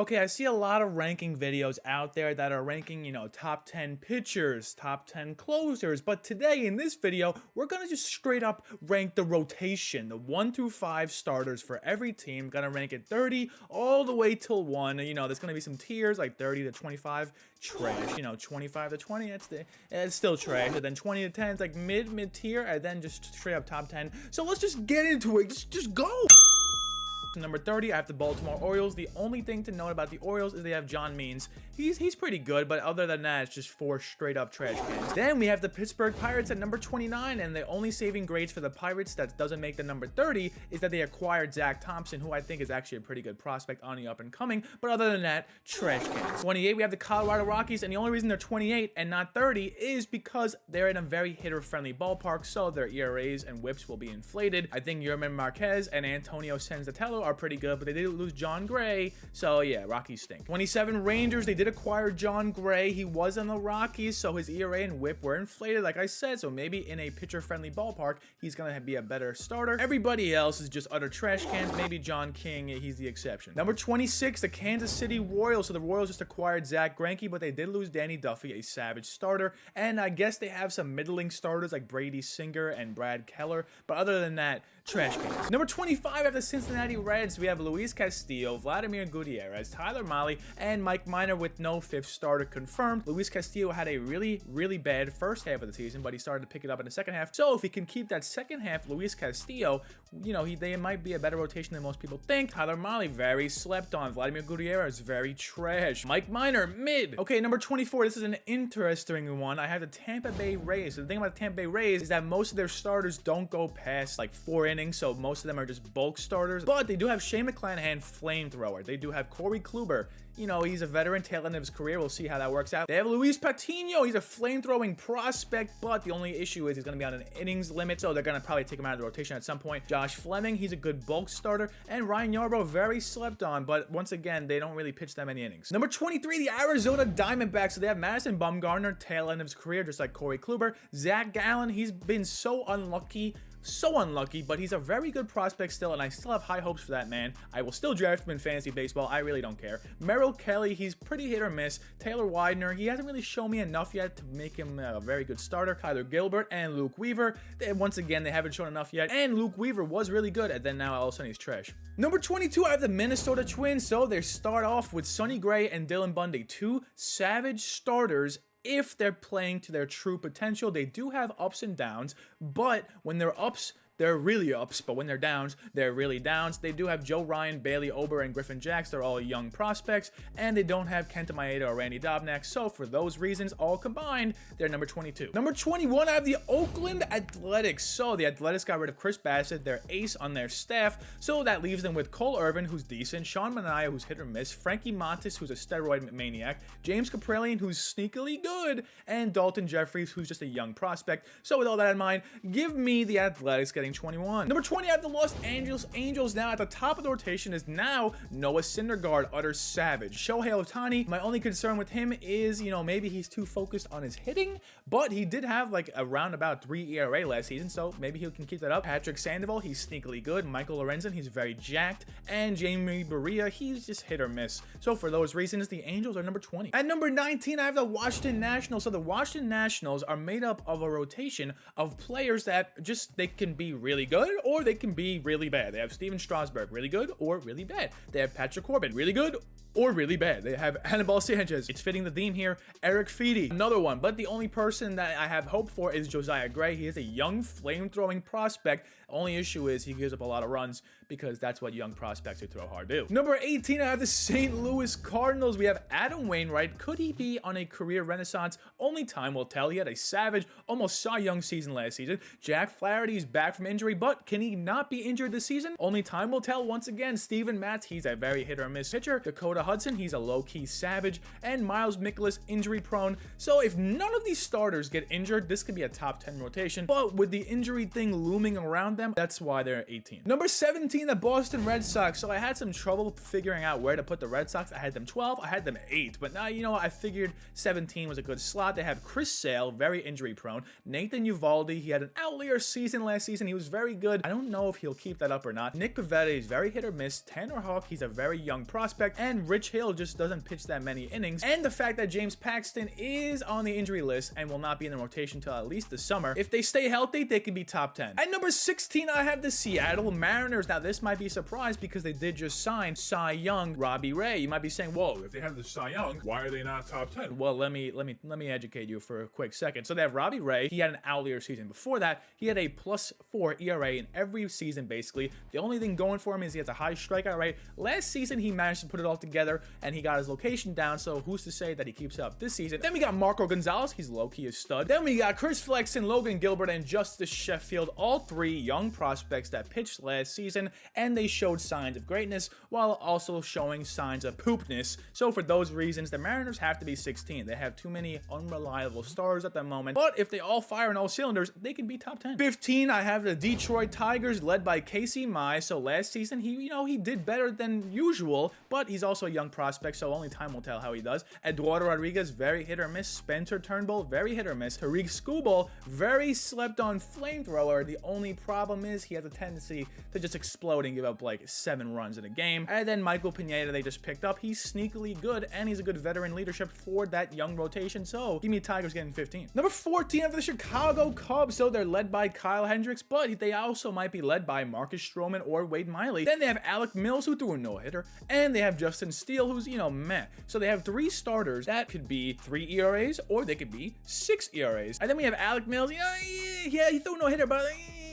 Okay, I see a lot of ranking videos out there that are ranking, top 10 pitchers, top 10 closers. But today in this video, we're going to just straight up rank the rotation, the 1 through 5 starters for every team. Going to rank it 30 all the way till 1. There's going to be some tiers like 30 to 25, trash. 25 to 20, it's still trash. And then 20 to 10 is like mid tier, and then just straight up top 10. So let's just get into it. Just go. Number 30, I have the Baltimore Orioles. The only thing to note about the Orioles is they have John Means. He's pretty good, but other than that, it's just 4 straight up trash cans. Then we have the Pittsburgh Pirates at number 29, and the only saving grace for the Pirates that doesn't make the number 30 is that they acquired Zach Thompson, who I think is actually a pretty good prospect on the up and coming, but other than that, trash cans. 28, we have the Colorado Rockies, and the only reason they're 28 and not 30 is because they're in a very hitter-friendly ballpark, so their ERAs and whips will be inflated. I think Yerman Marquez and Antonio Senzatello are pretty good, but they did lose John Gray, so yeah, Rockies stink. 27, Rangers, they did acquire John Gray. He was on the Rockies, so his ERA and whip were inflated, like I said, so maybe in a pitcher-friendly ballpark, he's gonna be a better starter. Everybody else is just utter trash cans. Maybe John King, he's the exception. Number 26, the Kansas City Royals. So the Royals just acquired Zach Greinke, but they did lose Danny Duffy, a savage starter, and I guess they have some middling starters like Brady Singer and Brad Keller, but other than that, trash cans. Number 25, at the Cincinnati Reds, we have Luis Castillo, Vladimir Gutierrez, Tyler Mahle, and Mike Minor with no 5th starter confirmed. Luis Castillo had a really bad first half of the season, but he started to pick it up in the second half. So if he can keep that second half, Luis Castillo, they might be a better rotation than most people think. Tyler Mahle, very slept on. Vladimir Gutierrez, very trash. Mike Minor, mid. Okay, number 24, this is an interesting one. I have the Tampa Bay Rays. So the thing about the Tampa Bay Rays is that most of their starters don't go past like 4 innings, so most of them are just bulk starters. But they do have Shane McClanahan, flamethrower. They do have Corey Kluber. He's a veteran, tail end of his career. We'll see how that works out. They have Luis Patino. He's a flamethrowing prospect, but the only issue is he's going to be on an innings limit, so they're going to probably take him out of the rotation at some point. Josh Fleming, he's a good bulk starter, and Ryan Yarbrough, very slept on, but once again, they don't really pitch that many innings. Number 23, the Arizona Diamondbacks. So they have Madison Bumgarner, tail end of his career, just like Corey Kluber. Zach Gallen, he's been so unlucky, but he's a very good prospect still, and I still have high hopes for that man. I will still draft him in fantasy baseball. I really don't care. Merrill Kelly, he's pretty hit or miss. Taylor Widener, he hasn't really shown me enough yet to make him a very good starter. Tyler Gilbert and Luke Weaver, once again, they haven't shown enough yet, and Luke Weaver was really good, and then now all of a sudden he's trash. Number 22, I have the Minnesota Twins. So they start off with Sonny Gray and Dylan Bundy, 2 savage starters. If they're playing to their true potential, they do have ups and downs, but when they're ups, they're really ups, but when they're downs, they're really downs. They do have Joe Ryan, Bailey Ober, and Griffin Jacks. They're all young prospects, and they don't have Kenta Maeda or Randy Dobnak. So for those reasons, all combined, they're number 22. Number 21, I have the Oakland Athletics. So the Athletics got rid of Chris Bassett, their ace on their staff. So that leaves them with Cole Irvin, who's decent, Sean Manaea, who's hit or miss, Frankie Montas, who's a steroid maniac, James Kapralian, who's sneakily good, and Dalton Jeffries, who's just a young prospect. So with all that in mind, give me the Athletics getting 21. Number 20, I have the Los Angeles Angels. Now at the top of the rotation is now Noah Syndergaard, utter savage. Shohei Ohtani, my only concern with him is, maybe he's too focused on his hitting, but he did have like around about 3 ERA last season, so maybe he can keep that up. Patrick Sandoval, he's sneakily good. Michael Lorenzen, he's very jacked, and Jamie Barria, he's just hit or miss. So for those reasons, the Angels are number 20. At number 19, I have the Washington Nationals. So the Washington Nationals are made up of a rotation of players that they can be really good or they can be really bad. They have Steven Strasburg, really good or really bad. They have Patrick Corbin, really good or really bad. They have Anibal Sanchez. It's fitting the theme here. Eric Feedy, another one. But the only person that I have hope for is Josiah Gray. He is a young flame-throwing prospect. Only issue is he gives up a lot of runs because that's what young prospects who throw hard do. Number 18, I have the St. Louis Cardinals. We have Adam Wainwright. Could he be on a career renaissance? Only time will tell. He had a savage, almost Cy Young season last season. Jack Flaherty is back from injury, but can he not be injured this season? Only time will tell. Once again, Steven Matz, he's a very hit or miss pitcher. Dakota Hudson, he's a low-key savage, and Miles Mikolas, injury prone. So if none of these starters get injured, this could be a top 10 rotation, but with the injury thing looming around them, that's why they're 18. Number 17, the Boston Red Sox. So I had some trouble figuring out where to put the Red Sox. I had them 12, I had them 8, but now, I figured 17 was a good slot. They have Chris Sale, very injury prone. Nathan Uvalde, he had an outlier season last season. He was very good. I don't know if he'll keep that up or not. Nick Pivetta is very hit or miss. Tanner Houck, he's a very young prospect. And Rich Hill just doesn't pitch that many innings, and the fact that James Paxton is on the injury list and will not be in the rotation until at least the summer. If they stay healthy, they can be top 10. At number 16, I have the Seattle Mariners. Now, this might be a surprise because they did just sign Cy Young Robbie Ray. You might be saying, whoa, if they have the Cy Young, why are they not top 10? Well, let me educate you for a quick second. So they have Robbie Ray. He had an outlier season. Before that, he had a +4 ERA in every season, basically. The only thing going for him is he has a high strikeout rate. Last season, he managed to put it all together, and he got his location down, so who's to say that he keeps it up this season? Then we got Marco Gonzalez. He's low-key a stud. Then we got Chris Flexen, Logan Gilbert, and Justice Sheffield, all three young prospects that pitched last season, and they showed signs of greatness while also showing signs of poopness. So for those reasons, the Mariners have to be 16. They have too many unreliable stars at the moment, but if they all fire on all cylinders, they can be top 10. 15, I have the Detroit Tigers led by Casey Mize. So last season, he did better than usual, but he's also a young prospect, so only time will tell how he does. Eduardo Rodriguez, very hit or miss. Spencer Turnbull, very hit or miss. Tariq Skubal, very slept on flamethrower. The only problem is he has a tendency to just explode and give up like 7 runs in a game. And then Michael Pineda, they just picked up. He's sneakily good, and he's a good veteran leadership for that young rotation. So give me Tigers getting 15. Number 14 of the Chicago Cubs. So they're led by Kyle Hendricks, but they also might be led by Marcus Stroman or Wade Miley. Then they have Alec Mills, who threw a no-hitter, and they have Justin Steele, who's, meh. So they have 3 starters that could be 3 ERAs or they could be 6 ERAs. And then we have Alec Mills. Yeah, he threw a no-hitter, but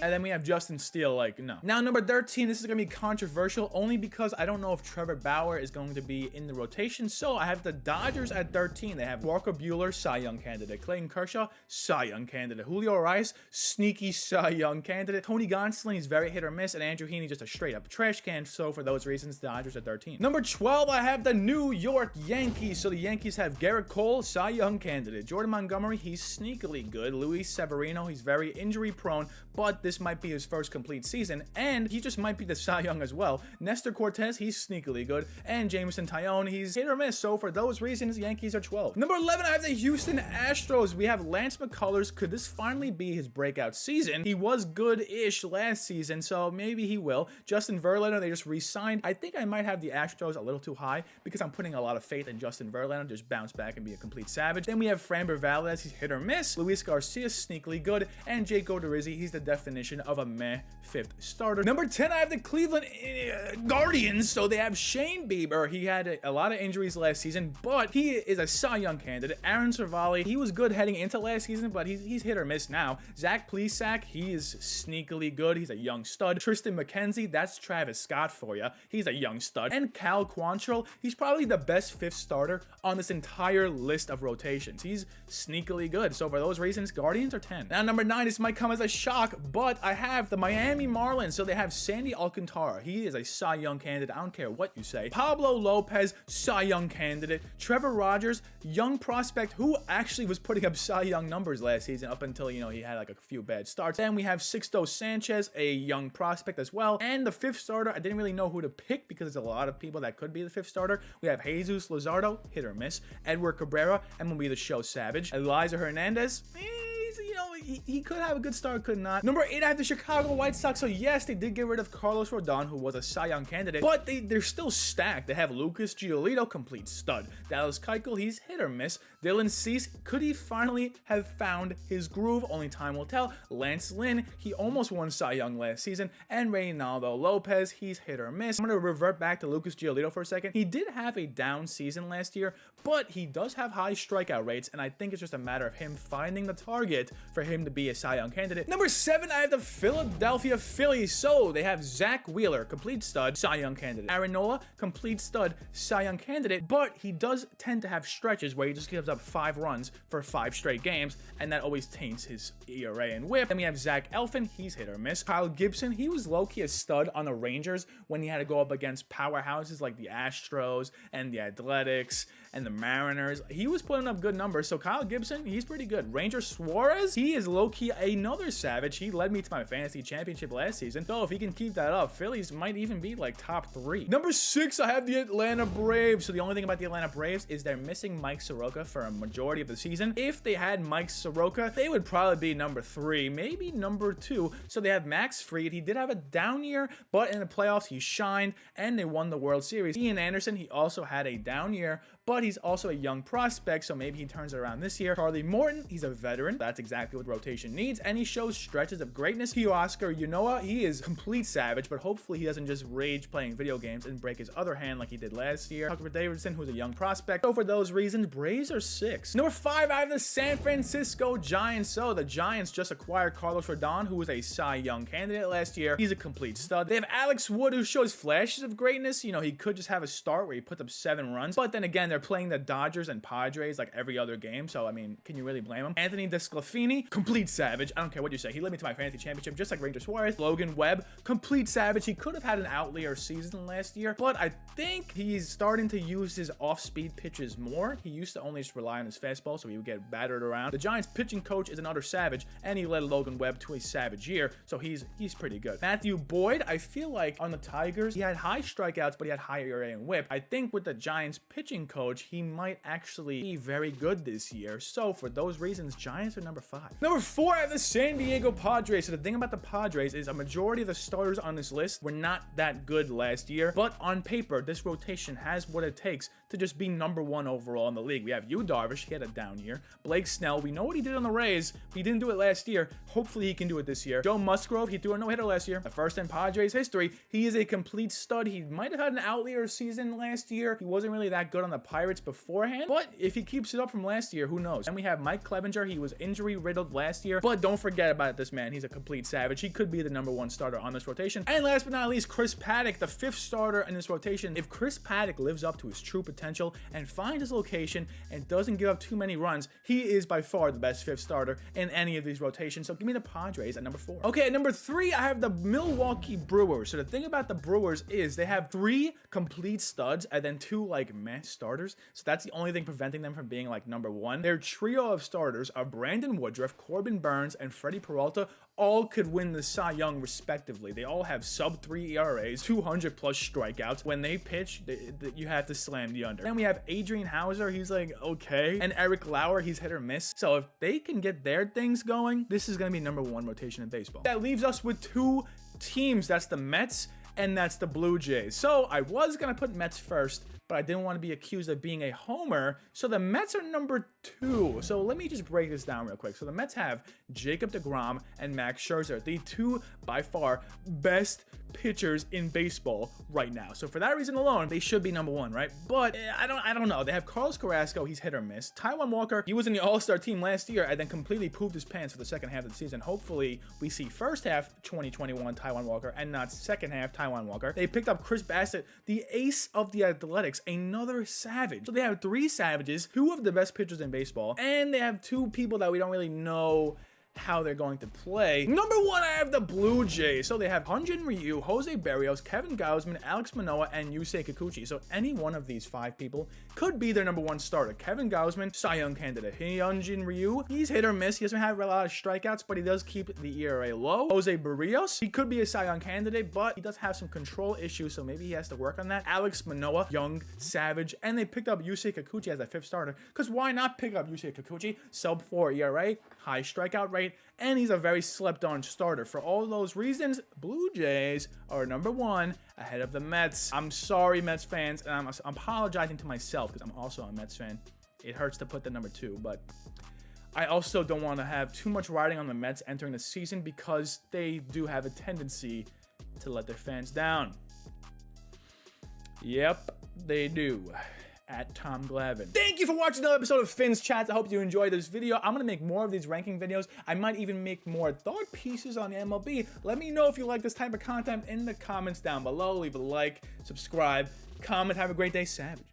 and then we have Justin Steele, no. Now, number 13, this is going to be controversial only because I don't know if Trevor Bauer is going to be in the rotation. So I have the Dodgers at 13. They have Walker Buehler, Cy Young candidate. Clayton Kershaw, Cy Young candidate. Julio Rice, sneaky Cy Young candidate. Tony Gonsolin, he's very hit or miss. And Andrew Heaney, just a straight up trash can. So for those reasons, the Dodgers at 13. Number 12, I have the New York Yankees. So the Yankees have Garrett Cole, Cy Young candidate. Jordan Montgomery, he's sneakily good. Luis Severino, he's very injury prone, but this might be his first complete season, and he just might be the Cy Young as well. Nestor Cortez, he's sneakily good, and Jameson Taillon, he's hit or miss. So for those reasons, Yankees are 12. Number 11, I have the Houston Astros. We have Lance McCullers. Could this finally be his breakout season? He was good-ish last season, so maybe he will. Justin Verlander, they just re-signed. I think I might have the Astros a little too high because I'm putting a lot of faith in Justin Verlander, just bounce back and be a complete savage. Then we have Framber Valdez, he's hit or miss. Luis Garcia, sneakily good, and Jake Odorizzi, he's the definition of a meh 5th starter. Number 10, I have the Cleveland Guardians. So they have Shane Bieber. He had a lot of injuries last season, but he is a Cy Young candidate. Aaron Cervalli, he was good heading into last season, but he's hit or miss now. Zach Plesac, he is sneakily good. He's a young stud. Tristan McKenzie, that's Travis Scott for you. He's a young stud. And Cal Quantrill, he's probably the best 5th starter on this entire list of rotations. He's sneakily good. So for those reasons, Guardians are 10. Now, number 9, this might come as a shock, but I have the Miami Marlins. So they have Sandy Alcantara. He is a Cy Young candidate. I don't care what you say. Pablo Lopez, Cy Young candidate. Trevor Rogers, young prospect who actually was putting up Cy Young numbers last season up until, he had like a few bad starts. Then we have Sixto Sanchez, a young prospect as well. And the 5th starter, I didn't really know who to pick because there's a lot of people that could be the 5th starter. We have Jesus Luzardo, hit or miss. Edward Cabrera, MLB The Show savage. Eliza Hernandez, he could have a good start, could not. Number 8, I have the Chicago White Sox. So yes, they did get rid of Carlos Rodon, who was a Cy Young candidate, but they're still stacked. They have Lucas Giolito, complete stud. Dallas Keuchel, he's hit or miss. Dylan Cease, could he finally have found his groove? Only time will tell. Lance Lynn, he almost won Cy Young last season. And Reynaldo Lopez, he's hit or miss. I'm going to revert back to Lucas Giolito for a second. He did have a down season last year, but he does have high strikeout rates, and I think it's just a matter of him finding the target for him to be a Cy Young candidate. Number 7, I have the Philadelphia Phillies. So they have Zach Wheeler, complete stud, Cy Young candidate. Aaron Nola, complete stud, Cy Young candidate, but he does tend to have stretches where he just gives up 5 runs for 5 straight games, and that always taints his ERA and whip. Then we have Zach Eflin, he's hit or miss. Kyle Gibson, he was low-key a stud on the Rangers when he had to go up against powerhouses like the Astros and the Athletics and the Mariners. He was putting up good numbers, so Kyle Gibson, he's pretty good. Ranger Suarez, he is is low-key another savage. He led me to my fantasy championship last season. So if he can keep that up, Phillies might even be like top 3. Number 6, I have the Atlanta Braves. So the only thing about the Atlanta Braves is they're missing Mike Soroka for a majority of the season. If they had Mike Soroka, they would probably be number 3, maybe number 2. So they have Max Fried. He did have a down year, but in the playoffs, he shined and they won the World Series. Ian Anderson, he also had a down year, but he's also a young prospect, so maybe he turns it around this year. Charlie Morton, he's a veteran. That's exactly what rotation needs, and he shows stretches of greatness. Teoscar Unoa, he is complete savage, but hopefully he doesn't just rage playing video games and break his other hand like he did last year. Tucker Davidson, who's a young prospect. So for those reasons, Braves are 6. Number 5, I have the San Francisco Giants. So the Giants just acquired Carlos Rodon, who was a Cy Young candidate last year. He's a complete stud. They have Alex Wood, who shows flashes of greatness. You know, he could just have a start where he puts up 7 runs, but then again, they're playing the Dodgers and Padres like every other game, so I mean, can you really blame him? Anthony DeSclafani, complete savage. I don't care what you say. He led me to my fantasy championship just like Ranger Suarez. Logan Webb, complete savage. He could have had an outlier season last year, but I think he's starting to use his off-speed pitches more. He used to only just rely on his fastball, so he would get battered around. The Giants pitching coach is another savage, and he led Logan Webb to a savage year, so he's pretty good. Matthew Boyd, I feel like on the Tigers, he had high strikeouts, but he had high ERA and whip. I think with the Giants pitching coach, he might actually be very good this year. So for those reasons, Giants are number 5. Number 4, I have the San Diego Padres. So the thing about the Padres is a majority of the starters on this list were not that good last year, but on paper, this rotation has what it takes to just be number 1 overall in the league. We have Yu Darvish, he had a down year. Blake Snell, we know what he did on the Rays, but he didn't do it last year. Hopefully he can do it this year. Joe Musgrove, he threw a no-hitter last year. The first in Padres history. He is a complete stud. He might have had an outlier season last year. He wasn't really that good on the Pirates beforehand, but if he keeps it up from last year, who knows? And we have Mike Clevenger. He was injury riddled last year, but don't forget about this man. He's a complete savage. He could be the number 1 starter on this rotation. And last but not least, Chris Paddock, the 5th starter in this rotation. If Chris Paddock lives up to his true potential and finds his location and doesn't give up too many runs, he is by far the best 5th starter in any of these rotations. So give me the Padres at number 4. Okay, at number 3, I have the Milwaukee Brewers. So the thing about the Brewers is they have 3 complete studs and then 2 like meh starters. So that's the only thing preventing them from being like number 1. Their trio of starters are Brandon Woodruff, Corbin Burns, and Freddie Peralta. All could win the Cy Young respectively. They all have sub-3 ERAs, 200 plus strikeouts. When they pitch, you have to slam the under. Then we have Adrian Hauser, he's like okay, and Eric Lauer, he's hit or miss. So if they can get their things going, this is gonna be number 1 rotation in baseball. That leaves us with 2 teams. That's the Mets and that's the Blue Jays. So I was gonna put Mets first, but I didn't want to be accused of being a homer. So the Mets are number 2. So let me just break this down real quick. So the Mets have Jacob deGrom and Max Scherzer, the 2 by far best pitchers in baseball right now. So for that reason alone, they should be number 1, right? But I don't know. They have Carlos Carrasco, he's hit or miss. Taijuan Walker, he was in the All-Star team last year and then completely pooped his pants for the second half of the season. Hopefully we see first half 2021 Taijuan Walker and not second half Taijuan Walker. They picked up Chris Bassett, the ace of the Athletics, another savage. So they have 3 savages, 2 of the best pitchers in baseball, and they have 2 people that we don't really know how they're going to play. Number 1, I have the Blue Jays. So they have Hyunjin Ryu, Jose Barrios, Kevin Gausman, Alex Manoah, and Yusei Kikuchi. So any one of these 5 people could be their number 1 starter. Kevin Gausman, Cy Young candidate. Hyunjin Ryu, he's hit or miss. He doesn't have a lot of strikeouts, but he does keep the ERA low. Jose Barrios, he could be a Cy Young candidate, but he does have some control issues, so maybe he has to work on that. Alex Manoah, young, savage, and they picked up Yusei Kikuchi as a 5th starter, because why not pick up Yusei Kikuchi? Sub 4 ERA, high strikeout rate, and he's a very slept-on starter. For all those reasons, Blue Jays are number 1 ahead of the Mets. I'm sorry, Mets fans, and I'm apologizing to myself because I'm also a Mets fan. It hurts to put the number 2, but I also don't want to have too much riding on the Mets entering the season because they do have a tendency to let their fans down. Yep, they do. At Tom Glavine. Thank you for watching another episode of Finn's Chats. I hope you enjoyed this video. I'm gonna make more of these ranking videos. I might even make more thought pieces on the MLB. Let me know if you like this type of content in the comments down below. Leave a like, subscribe, comment. Have a great day, Savage.